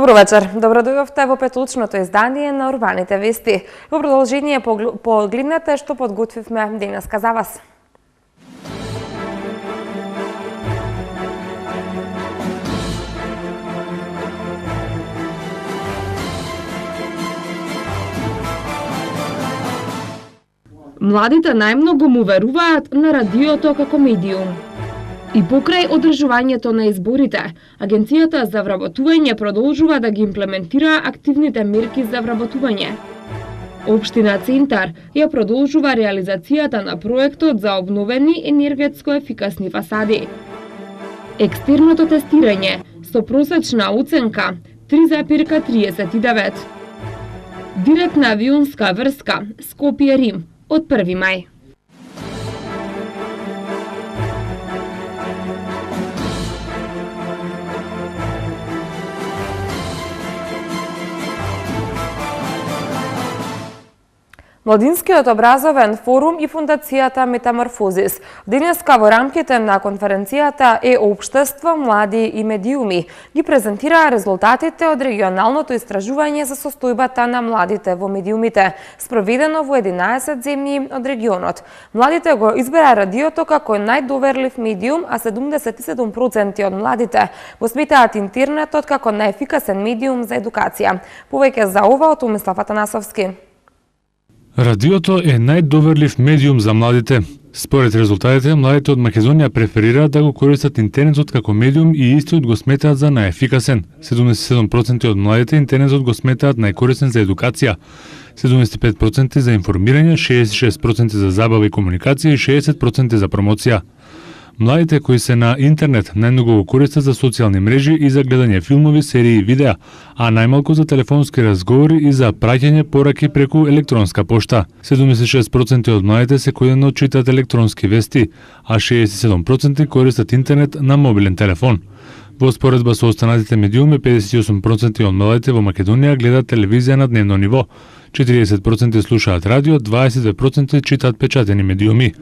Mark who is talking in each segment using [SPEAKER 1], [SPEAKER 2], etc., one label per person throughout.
[SPEAKER 1] Добро вечер. Добро дојдовте во петолучното издание на Урбаните вести. Во продолжение погледнете што подготвивме денеска за вас. Младите најмногу му веруваат на радиото како медиум. И покрај одржувањето на изборите, Агенцијата за вработување продолжува да ги имплементира активните мерки за вработување. Општина Центар ја продолжува реализацијата на проектот за обновени енергетско ефикасни фасади. Екстерното тестирање со просечна оценка 3,39. Директна авионска врска Скопје-Рим од 1 мај. Младинскиот образовен форум и фундацијата Метаморфозис денеска во рамките на конференцијата Е-општество, млади и медиуми ги презентираа резултатите од регионалното истражување за состојбата на младите во медиумите, спроведено во 11 земји од регионот. Младите го избера радиото како најдоверлив медиум, а 77% од младите го сметаат интернетот како најефикасен медиум за едукација. Повеќе за ова од Томислав Атанасовски.
[SPEAKER 2] Радиото е најдоверлив медиум за младите. Според резултатите, младите од Македонија преферираат да го користат интернетот како медиум и истиот го сметаат за најефикасен. 77% од младите интернетот го сметаат најкорисен за едукација, 75% за информирање, 66% за забава и комуникација и 60% за промоција. Младите кои се на интернет најмногу го користат за социјални мрежи и за гледање филмови, серии и видеа, а најмалку за телефонски разговори и за праќање пораки преку електронска пошта. 76% од младите секојдневно читаат електронски вести, а 67% користат интернет на мобилен телефон. Во споредба со останатите медиуми, 58% од младите во Македонија гледаат телевизија на дневно ниво, 40% слушаат радио, 22% читаат печатени медиуми.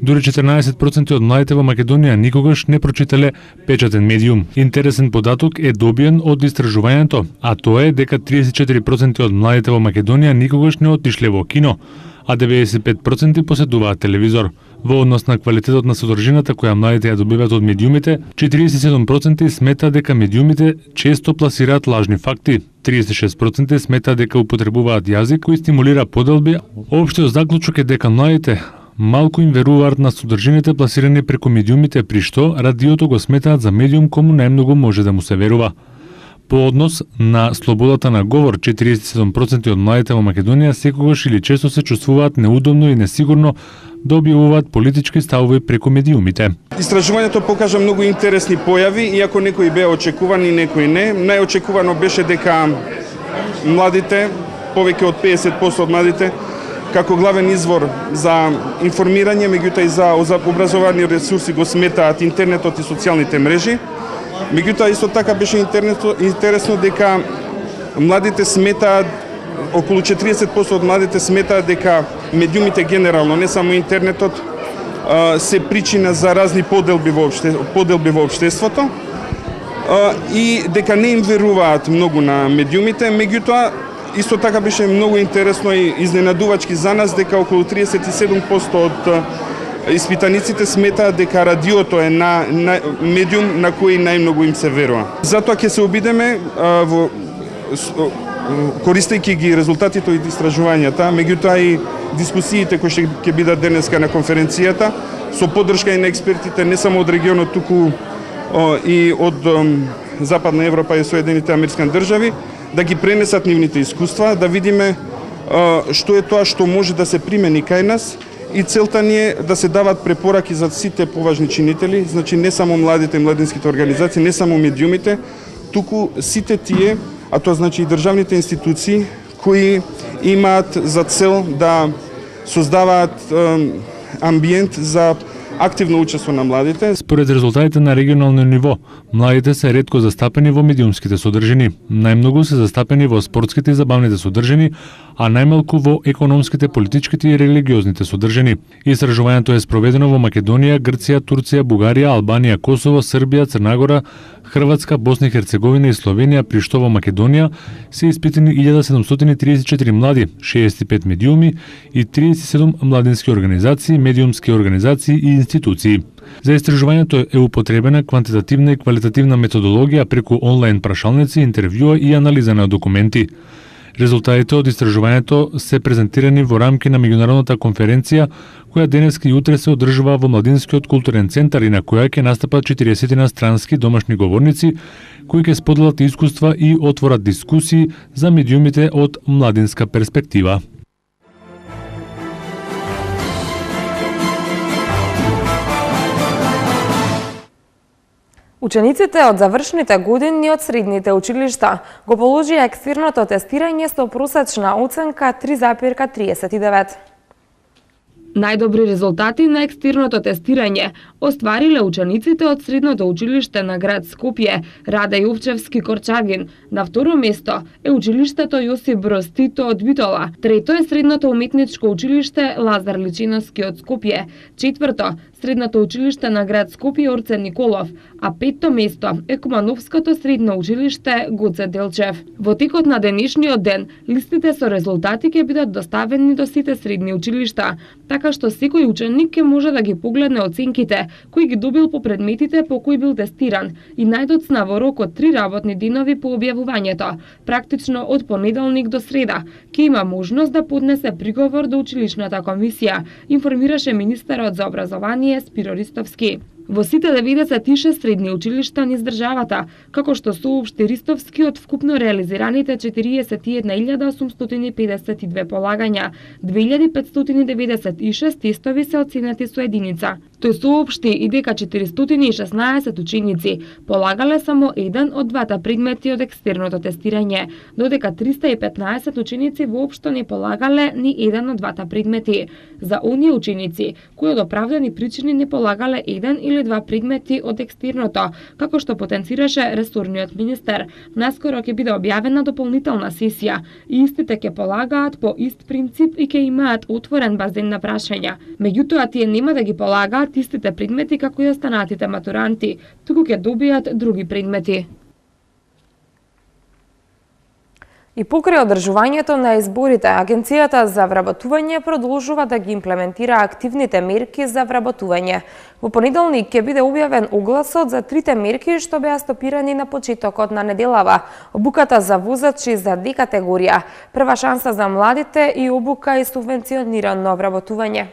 [SPEAKER 2] Дури 14% од младите во Македонија никогаш не прочитале печатен медиум. Интересен податок е добиен од истражувањето, а тоа е дека 34% од младите во Македонија никогаш не отишле во кино, а 95% поседуваат телевизор. Во однос на квалитетот на содржината која младите ја добиваат од медиумите, 47% сметаат дека медиумите често пласираат лажни факти, 36% сметаат дека употребуваат јазик кој стимулира поделби. Општиот заклучок е дека младите малку им веруваат на содржините пласирани преку медиумите, при што радиото го сметаат за медиум кому најмногу може да му се верува. По однос на слободата на говор, 47% од младите во Македонија секогаш или често се чувствуваат неудобно и несигурно да објавуваат политички ставови преку медиумите.
[SPEAKER 3] Истражувањето покажа многу интересни појави, иако некои беа очекувани, некои не. Најочекувано беше дека младите, повеќе од 50% од младите, како главен извор за информирање, меѓутоа и за образовани ресурси го сметаат интернетот и социјалните мрежи. Меѓутоа исто така беше интересно дека младите сметаат, околу 40% од младите сметаат дека медиумите генерално, не само интернетот, се причина за разни поделби во општеството и дека не им веруваат многу на медиумите. Меѓутоа исто така беше многу интересно и изненадувачки за нас дека околу 37% од испитаниците сметаат дека радиото е на медиум на кој најмногу им се верува. Затоа ќе се обидеме користејќи ги резултатите од истражувањата, меѓутоа и дискусиите кои ќе бидат денеска на конференцијата, со поддршка и на експертите не само од регионот, туку и од Западна Европа и Соединените Американски држави, да ги пренесат нивните искуства, да видиме што е тоа што може да се примени кај нас, и целта ни е да се дават препораки за сите поважни чинители, значи не само младите и младинските организации, не само медиумите, туку сите тие, а тоа значи и државните институции кои имаат за цел да создаваат амбиент за активно учество на младите.
[SPEAKER 2] Според резултатите на регионално ниво, младите се ретко застапени во медиумските содржини, најмногу се застапени во спортските и забавните содржини, а најмалку во економските, политичките и религиозните содржини. Истражувањето е спроведено во Македонија, Грција, Турција, Бугарија, Албанија, Косово, Србија, Црнагора, Хрватска, Босна и Херцеговина и Словенија, при што во Македонија се испитани 1734 млади, 65 медиуми и 37 младински организации, медиумски организации и институции. За истражувањето е употребена квантитативна и квалитативна методологија преку онлайн прашалници, интервјуа и анализа на документи. Резултатите од истражувањето се презентирани во рамки на меѓународната конференција која денеска и утре се одржува во Младинскиот културен центар и на која ќе настапат 40 странски домашни говорници кои ќе споделат искуства и отворат дискусии за медиумите од младинска перспектива.
[SPEAKER 4] Учениците од завршните години од средните училишта го положија екстерното тестирање со просечна оценка 3,39.
[SPEAKER 1] Најдобри резултати на екстерното тестирање оствариле учениците од средното училиште на град Скопје, Раде Јовчевски Корчагин. На второ место е училиштето Јосип Броз Тито од Битола. Трето е средното уметничко училиште Лазар Личиновски од Скопје. Четврто средното училиште на град Скопје Орце Николов, а петто место е Кумановското средно училиште Гоце Делчев. Во текот на денешниот ден листите со резултати ќе бидат доставени до сите средни училишта, така што секој ученик ќе може да ги погледне оценките кои ги добил по предметите по кои бил тестиран и најдоцна во рок од 3 работни денови по објавувањето, практично од понеделник до среда, ќе има можност да поднесе приговор до училишната комисија, информираше министерот за образование Спиро Ристовски. Во сите 96 средни училишта низ државата, како што соопшти Ристовски, од вкупно реализираните 41.852 полагања, 2596 тестови се оценети со единица. Тој соопшти и дека 416 ученици полагале само еден од двата предмети од екстерното тестирање, додека 315 ученици воопшто не полагале ни еден од двата предмети. За оние ученици кои од оправдани причини не полагале еден или два предмети од екстерното, како што потенцираше ресорниот министер, наскоро ќе биде објавена дополнителна сесија и истите ќе полагаат по ист принцип и ќе имаат отворен базен на прашања. Меѓутоа, тие нема да ги полагаат истите предмети како и останатите матуранти, туку ќе добијат други предмети.
[SPEAKER 4] И покрај одржувањето на изборите, Агенцијата за вработување продолжува да ги имплементира активните мерки за вработување. Во понеделник ќе биде објавен огласот за трите мерки што беа стопирани на почетокот на неделава: обуката за возачи за D категорија, прва шанса за младите и обука и субвенционирано вработување.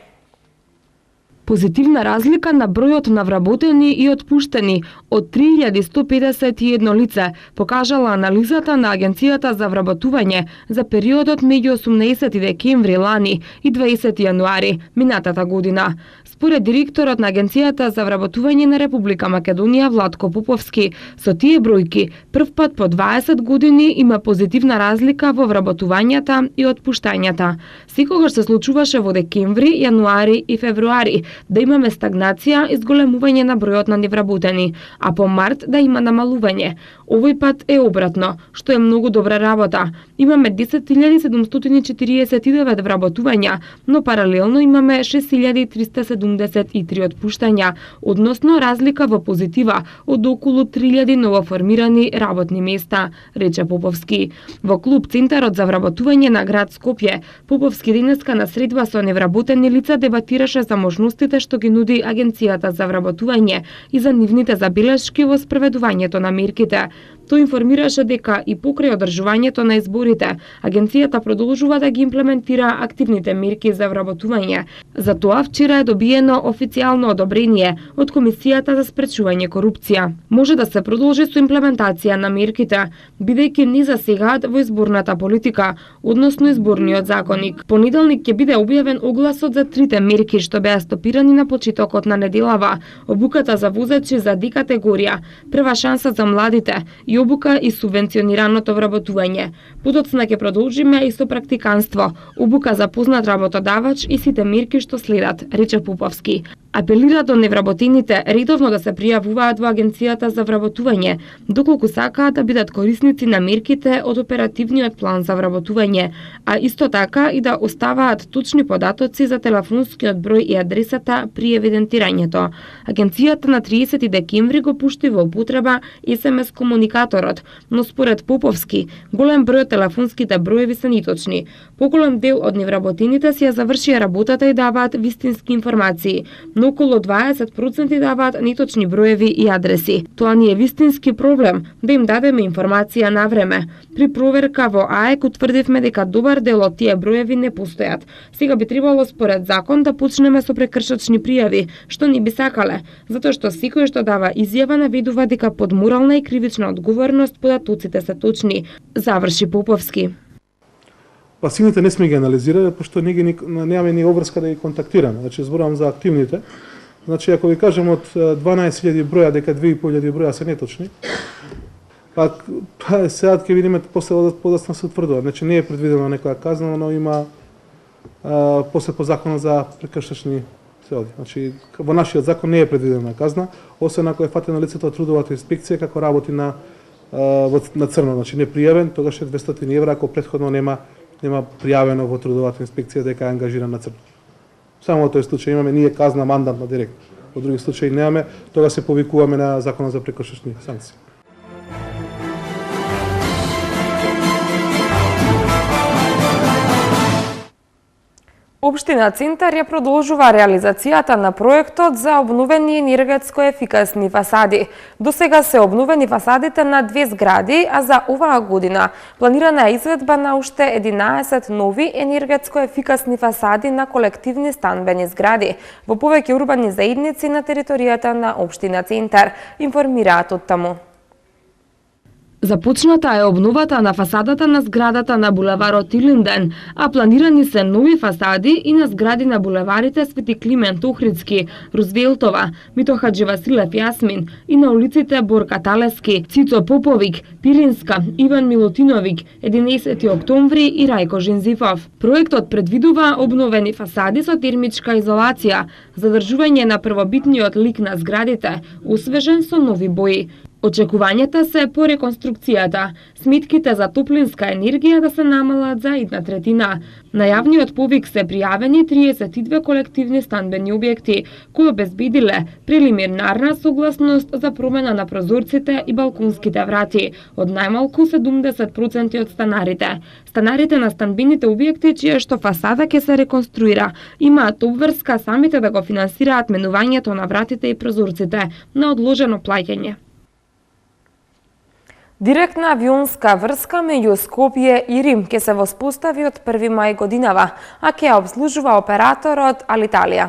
[SPEAKER 1] Позитивна разлика на бројот на вработени и отпуштени од 3151 лице покажала анализата на Агенцијата за вработување за периодот меѓу 18 декември лани и 20 јануари минатата година. Според директорот на Агенцијата за вработување на Република Македонија Владко Поповски, со тие бројки прв пат по 20 години има позитивна разлика во вработувањата и отпуштањата. Секогаш се случуваше во декември, јануари и февруари да имаме стагнација и зголемување на бројот на невработени, а по март да има намалување. Овој пат е обратно, што е многу добра работа. Имаме 10.749 вработувања, но паралелно имаме 6.373 отпуштања, односно разлика во позитива од околу 3.000 новоформирани работни места, рече Поповски. Во клуб Центарот за вработување на град Скопје, Поповски денеска на средба со невработени лица дебатираше за можностите што ги нуди Агенцијата за вработување и за нивните забелешки во спроведувањето на мерките. Тој информираше дека и покрај одржувањето на изборите, Агенцијата продолжува да ги имплементира активните мерки за вработување. За тоа вчера е добиено официјално одобрение од Комисијата за спречување корупција. Може да се продолжи со имплементација на мерките, бидејќи не засегаат во изборната политика, односно изборниот законник. Понеделник ќе биде објавен огласот за трите мерки што беа стопирани на почетокот на неделава: обуката за возачи за D категорија, прва шанса за младите и обука и субвенционираното вработување. Подоцна ќе продолжиме и со практиканство, обука за познат работодавач и сите мерки што следат, рече Поповски. Апелира до невработените редовно да се пријавуваат во Агенцијата за вработување, доколку сакаат да бидат корисници на мерките од оперативниот план за вработување, а исто така и да оставаат точни податоци за телефонскиот број и адресата при евидентирањето. Агенцијата на 30 декември го пушти во употреба SMS комуникаторот, но според Поповски, голем број од телефонските броеви се ниточни. Поголем дел од невработените си ја завршија работата и даваат вистински информации, но околу 20% даваат неточни броеви и адреси. Тоа ни е вистински проблем, да им дадеме информација на време. При проверка во АЕК утврдивме дека добар дел од тие броеви не постојат. Сега би требало според закон да почнеме со прекршачни пријави, што ни би сакале, затоа што секој што дава изјава наведува дека под морална и кривична одговорност податоците се точни, заврши Поповски.
[SPEAKER 5] Пасивните не сме ги анализирали, пошто немаме ни обврска да ги контактираме. Значи, зборувам за активните. Значи, ако ви кажем од 12.000 броја, дека 2.500 броја се неточни, па сега ќе видиме после подоцна се утврдува. Значи, не е предвидена некоја казна, но има после по законот за прекршачни се оди. Значи, во нашиот закон не е предвидена казна, освен ако е фатено лицето од трудовата инспекција како работи на црно, значи не пријавен, тогаш е 200 евра, ако претходно нема пријавено во трудовата инспекција дека е ангажиран на црно. Само во тој случај имаме ние казна мандатна директно. Во други случаи немаме, тога се повикуваме на законот за прекршачни санкции.
[SPEAKER 4] Општина Центар ја продолжува реализацијата на проектот за обновени енергетско ефикасни фасади. До сега се обновени фасадите на 2 згради, а за оваа година планирана е изведба на уште 11 нови енергетско ефикасни фасади на колективни станбени згради во повеќе урбани заедници на територијата на Општина Центар, информираат од таму.
[SPEAKER 1] Започната е обновата на фасадата на зградата на булеварот Илинден, а планирани се нови фасади и на згради на булеварите Свети Климент Охридски, Рузвелтова, Мито Хадживасилев Јасмин и на улиците Борка Талески, Цицо Поповик, Пиринска, Иван Милутиновик, 11 октомври и Рајко Жензифов. Проектот предвидува обновени фасади со термичка изолација, задржување на првобитниот лик на зградите, освежен со нови бои. Очекувањата се по реконструкцијата, сметките за топлинска енергија да се намалат за 1/3. На јавниот повик се пријавени 32 колективни станбени објекти, кои обезбедиле прелиминарна согласност за промена на прозорците и балконските врати од најмалку 70% од станарите. Станарите на станбените објекти, чија што фасада ќе се реконструира, имаат обврска самите да го финансираат менувањето на вратите и прозорците на одложено плаќање.
[SPEAKER 4] Директна авионска врска меѓу Скопје и Рим ќе се воспостави од 1 мај годинава, а ќе ја обслужува операторот Алиталија.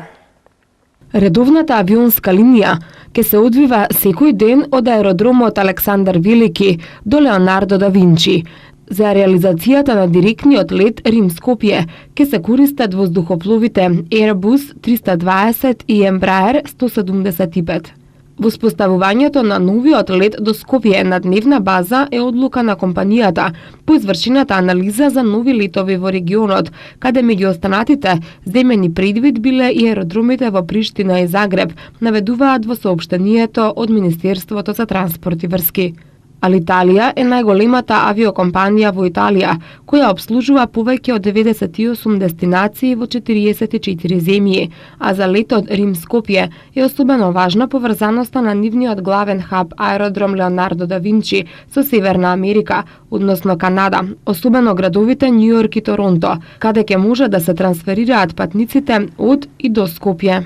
[SPEAKER 1] Редовната авионска линија ќе се одвива секој ден од аеродромот Александар Велики до Леонардо да Винчи. За реализацијата на директниот лет Рим-Скопје ќе се користат воздухопловите Airbus 320 и Embraer 175. Воспоставувањето на новиот лет до Скопје на дневна база е одлука на компанијата по извршената анализа за нови летови во регионот, каде меѓу останатите земени предвид биле и аеродромите во Приштина и Загреб, наведуваат во соопштението од Министерството за транспорт и врски. Алиталија е најголемата авиокомпанија во Италија, која обслужува повеќе од 98 дестинации во 44 земји, а за летот Рим-Скопје е особено важна поврзаноста на нивниот главен хаб аеродром Леонардо да Винчи со Северна Америка, односно Канада, особено градовите Њујорк и Торонто, каде ќе може да се трансферираат патниците од и до Скопје.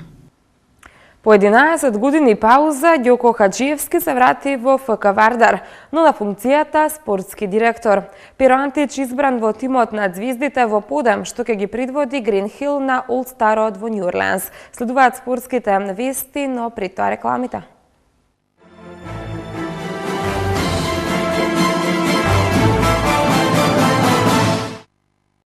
[SPEAKER 4] По 11 години пауза, Ѓоко Хаджиевски се врати во ФК Вардар, но на функцијата спортски директор. Перо Антич избран во тимот на звездите во подем, што ќе ги предводи Грин Хил на Олд Старот во Њу Орлеанс. Следуваат спортските вести, но при тоа рекламите.